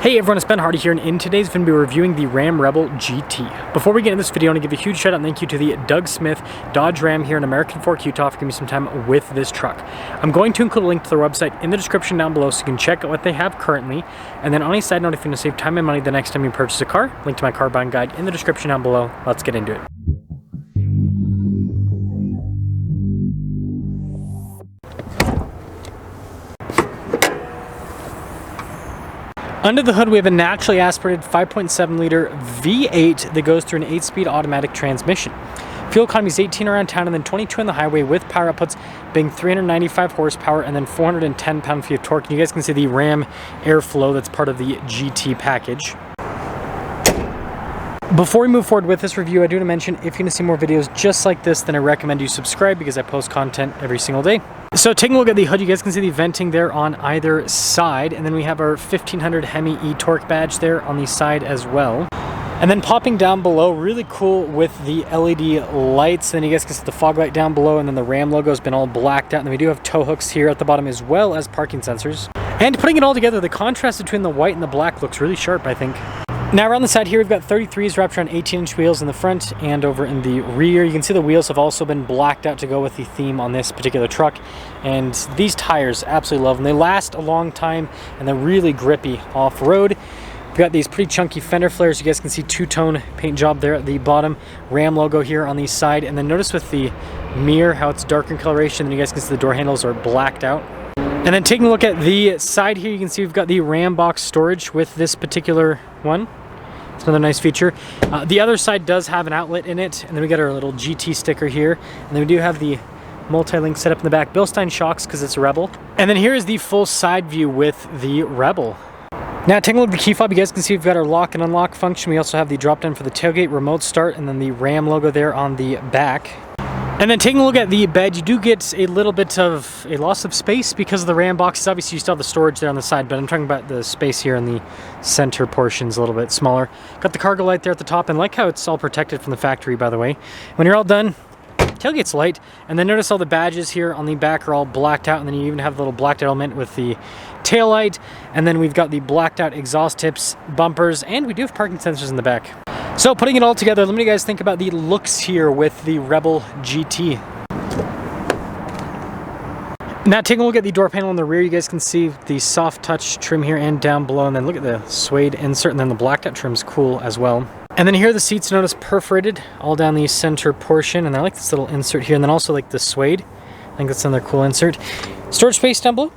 Hey everyone, it's Ben Hardy here, and in today's video we're reviewing the Ram Rebel GT. Before we get into this video, I want to give a huge shout out and thank you to the Doug Smith Dodge Ram here in American Fork, Utah for giving me some time with this truck. I'm going to include a link to their website in the description down below so you can check out what they have currently. And then on a side note, if you want to save time and money the next time you purchase a car, link to my car buying guide in the description down below. Let's get into it. Under the hood, we have a naturally aspirated 5.7 liter V8 that goes through an 8-speed automatic transmission. Fuel economy is 18 around town and then 22 on the highway, with power outputs being 395 horsepower and then 410 pound-feet of torque. And you guys can see the Ram airflow that's part of the GT package. Before we move forward with this review, I do want to mention, if you want to see more videos just like this, then I recommend you subscribe because I post content every single day. So taking a look at the hood, you guys can see the venting there on either side, and then we have our 1500 Hemi e-torque badge there on the side as well. And then popping down below, really cool with the LED lights. Then you guys can see the fog light down below, and then the Ram logo has been all blacked out. And then we do have tow hooks here at the bottom as well as parking sensors. And putting it all together, the contrast between the white and the black looks really sharp, I think. Now around the side here, we've got 33s wrapped around 18-inch wheels in the front and over in the rear. You can see the wheels have also been blacked out to go with the theme on this particular truck. And these tires, absolutely love them. They last a long time and they're really grippy off-road. We've got these pretty chunky fender flares. You guys can see two-tone paint job there at the bottom. Ram logo here on the side. And then notice with the mirror how it's dark in coloration. And you guys can see the door handles are blacked out. And then taking a look at the side here, you can see we've got the Ram box storage with this particular one. It's another nice feature. The other side does have an outlet in it, and then we got our little GT sticker here. And then we do have the multi-link setup in the back. Bilstein shocks because it's a Rebel. And then here is the full side view with the Rebel. Now taking a look at the key fob, you guys can see we've got our lock and unlock function. We also have the drop down for the tailgate, remote start, and then the Ram logo there on the back. And then taking a look at the bed, you do get a little bit of a loss of space because of the Ram boxes. Obviously you still have the storage there on the side, but I'm talking about the space here in the center portions a little bit smaller. Got the cargo light there at the top, and like how it's all protected from the factory, by the way. When you're all done, tailgate's light, and then notice all the badges here on the back are all blacked out, and then you even have the little blacked out element with the tail light, and then we've got the blacked out exhaust tips, bumpers, and we do have parking sensors in the back. So putting it all together, let me guys think about the looks here with the Rebel GT. Now taking a look at the door panel on the rear, you guys can see the soft touch trim here and down below, and then look at the suede insert, and then the blacked out trim's cool as well. And then here the seats, notice perforated all down the center portion, and I like this little insert here, and then also like the suede. I think that's another cool insert. Storage space down below,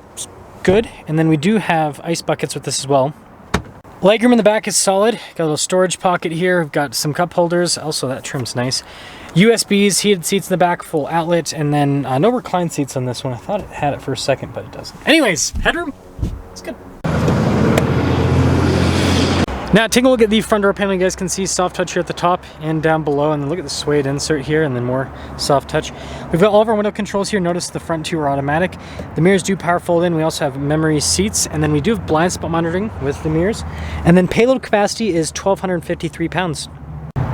good. And then we do have ice buckets with this as well. Legroom in the back is solid. Got a little storage pocket here. We've got some cup holders. Also, that trim's nice. USBs, heated seats in the back, full outlet, and then no recline seats on this one. I thought it had it for a second, but it doesn't. Anyways, headroom, it's good. Now, taking a look at the front door panel, you guys can see soft touch here at the top and down below, and then look at the suede insert here, and then more soft touch. We've got all of our window controls here. Notice the front two are automatic. The mirrors do power fold in. We also have memory seats, and then we do have blind spot monitoring with the mirrors. And then payload capacity is 1,253 pounds.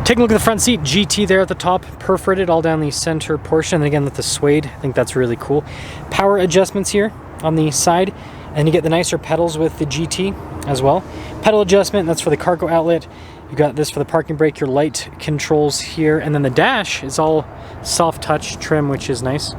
Taking a look at the front seat, GT there at the top, perforated all down the center portion. And again, with the suede, I think that's really cool. Power adjustments here on the side, and you get the nicer pedals with the GT as well. Pedal adjustment, that's for the cargo outlet. You got this for the parking brake, your light controls here, and then the dash is all soft touch trim, which is nice.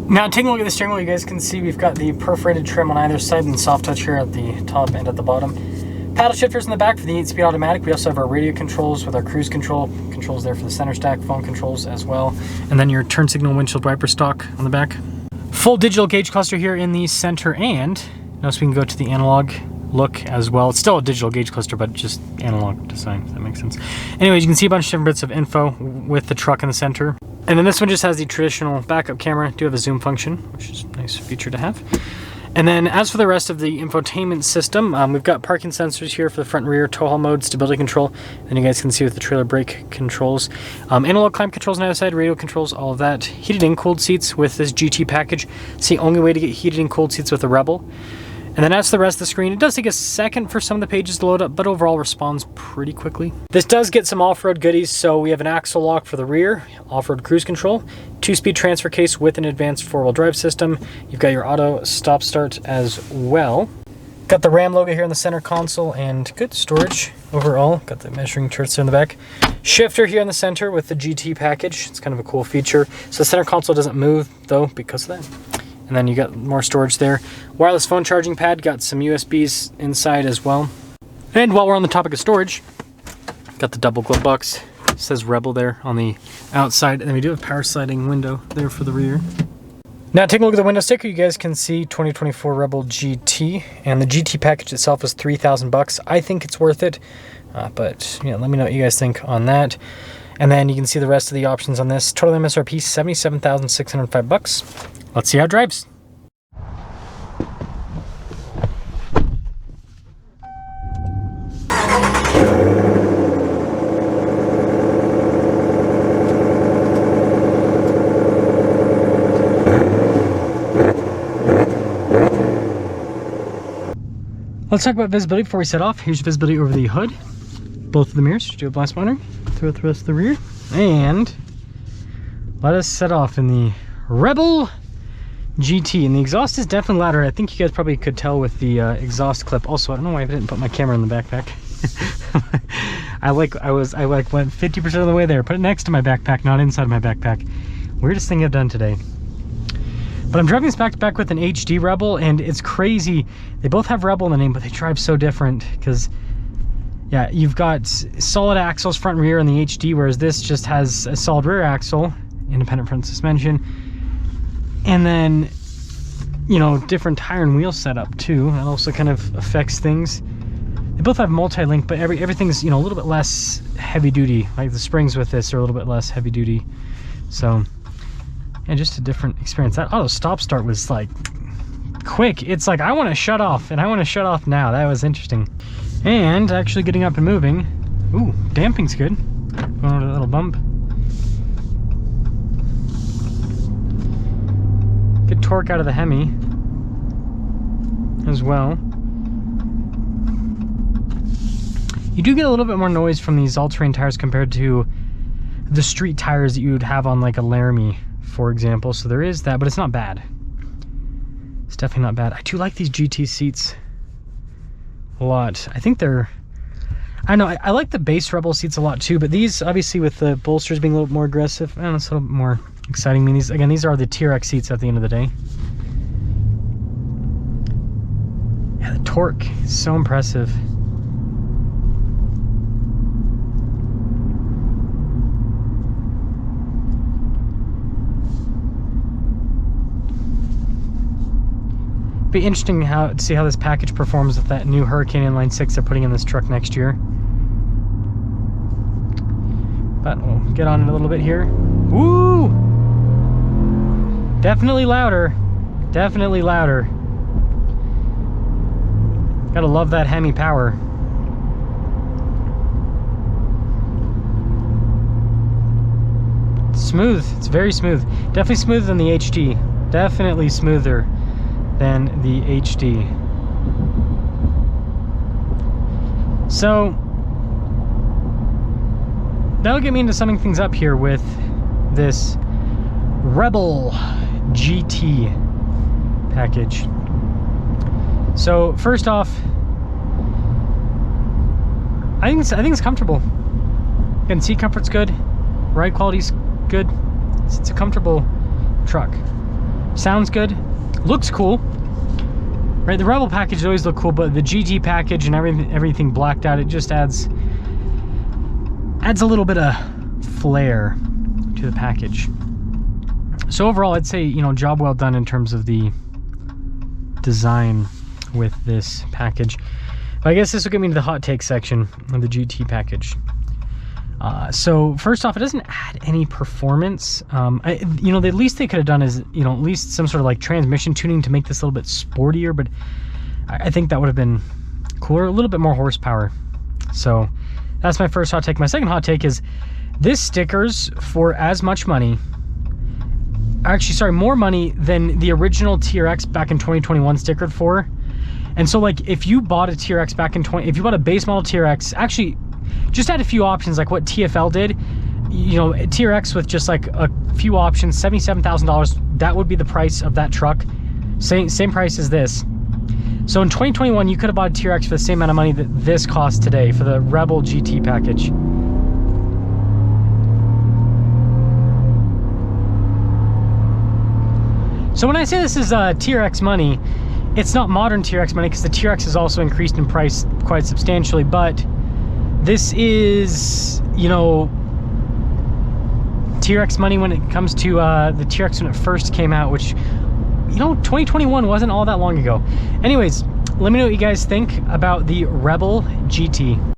Now taking a look at the steering wheel, you guys can see we've got the perforated trim on either side and soft touch here at the top and at the bottom. Paddle shifters in the back for the 8-speed automatic. We also have our radio controls with our cruise controls there for the center stack, phone controls as well. And then your turn signal windshield wiper stock on the back. Full digital gauge cluster here in the center, and notice we can go to the analog look as well. It's still a digital gauge cluster, but just analog design, if that makes sense. Anyways, you can see a bunch of different bits of info with the truck in the center. And then this one just has the traditional backup camera. Do have a zoom function, which is a nice feature to have. And then as for the rest of the infotainment system, we've got parking sensors here for the front and rear, tow haul mode, stability control. And you guys can see with the trailer brake controls. Analog climb controls on the other side, radio controls, all of that. Heated and cooled seats with this GT package. It's the only way to get heated and cooled seats with a Rebel. And then as for the rest of the screen, it does take a second for some of the pages to load up, but overall responds pretty quickly. This does get some off-road goodies, so we have an axle lock for the rear, off-road cruise control, 2-speed transfer case with an advanced 4-wheel drive system. You've got your auto stop start as well. Got the Ram logo here in the center console and good storage overall. Got the measuring turrets in the back. Shifter here in the center with the GT package. It's kind of a cool feature. So the center console doesn't move though because of that. And then you got more storage there. Wireless phone charging pad, got some USBs inside as well. And while we're on the topic of storage, got the double glove box. It says Rebel there on the outside. And then we do have a power sliding window there for the rear. Now taking a look at the window sticker, you guys can see 2024 Rebel GT. And the GT package itself is $3,000. I think it's worth it. But yeah, let me know what you guys think on that. And then you can see the rest of the options on this. Total MSRP $77,605. Let's see how it drives. Let's talk about visibility before we set off. Here's visibility over the hood. Both of the mirrors, do a blind spot monitoring throughout the rest of the rear. And let us set off in the Rebel GT. And the exhaust is definitely louder. I think you guys probably could tell with the exhaust clip. Also, I don't know why I didn't put my camera in the backpack. I went 50% of the way there. Put it next to my backpack, not inside my backpack. Weirdest thing I've done today. But I'm driving this back to back with an HD Rebel, and it's crazy. They both have Rebel in the name, but they drive so different because, yeah, you've got solid axles front and rear in the HD, whereas this just has a solid rear axle, independent front suspension, and then, you know, different tire and wheel setup too. That also kind of affects things. They both have multi-link, but everything's, you know, a little bit less heavy duty. Like the springs with this are a little bit less heavy duty. So, yeah, just a different experience. That auto stop start was like quick. It's like I want to shut off, and I want to shut off now. That was interesting. And actually getting up and moving. Ooh, damping's good. Going over that little bump. Good torque out of the Hemi as well. You do get a little bit more noise from these all-terrain tires compared to the street tires that you would have on like a Laramie, for example. So there is that, but it's not bad. It's definitely not bad. I do like these GT seats a lot. I think they're, I know, I like the base Rebel seats a lot too, but these, obviously with the bolsters being a little more aggressive, I don't know, it's a little bit more exciting. I mean, these are the TRX seats at the end of the day. Yeah, the torque is so impressive. Be interesting to see how this package performs with that new Hurricane Inline 6 they're putting in this truck next year. But we'll get on it a little bit here. Woo! Definitely louder. Definitely louder. Gotta love that Hemi power. It's smooth. It's very smooth. Definitely smoother than the HD. Definitely smoother than the HD. So that'll get me into summing things up here with this Rebel GT package. So first off, I think it's comfortable. Again, seat comfort's good, ride quality's good. It's a comfortable truck. Sounds good. Looks cool, right? The Rebel package always look cool, but the GT package and everything blacked out, it just adds a little bit of flair to the package. So overall, I'd say, you know, job well done in terms of the design with this package. But I guess this will get me to the hot take section of the GT package. So first off, it doesn't add any performance. You know, the least they could have done is, you know, at least some sort of like transmission tuning to make this a little bit sportier, but I think that would have been cooler, a little bit more horsepower. So that's my first hot take. My second hot take is this stickers for as much money, actually, sorry, more money than the original TRX back in 2021 stickered for. And so like if you bought a TRX back in if you bought a base model TRX, actually just had a few options like what TFL did, you know, TRX with just like a few options, $77,000, that would be the price of that truck. Same price as this. So in 2021, you could have bought a TRX for the same amount of money that this costs today for the Rebel GT package. So when I say this is TRX money, it's not modern TRX money because the TRX has also increased in price quite substantially, but this is, you know, TRX money when it comes to the TRX when it first came out, which, you know, 2021 wasn't all that long ago. Anyways, let me know what you guys think about the Rebel GT.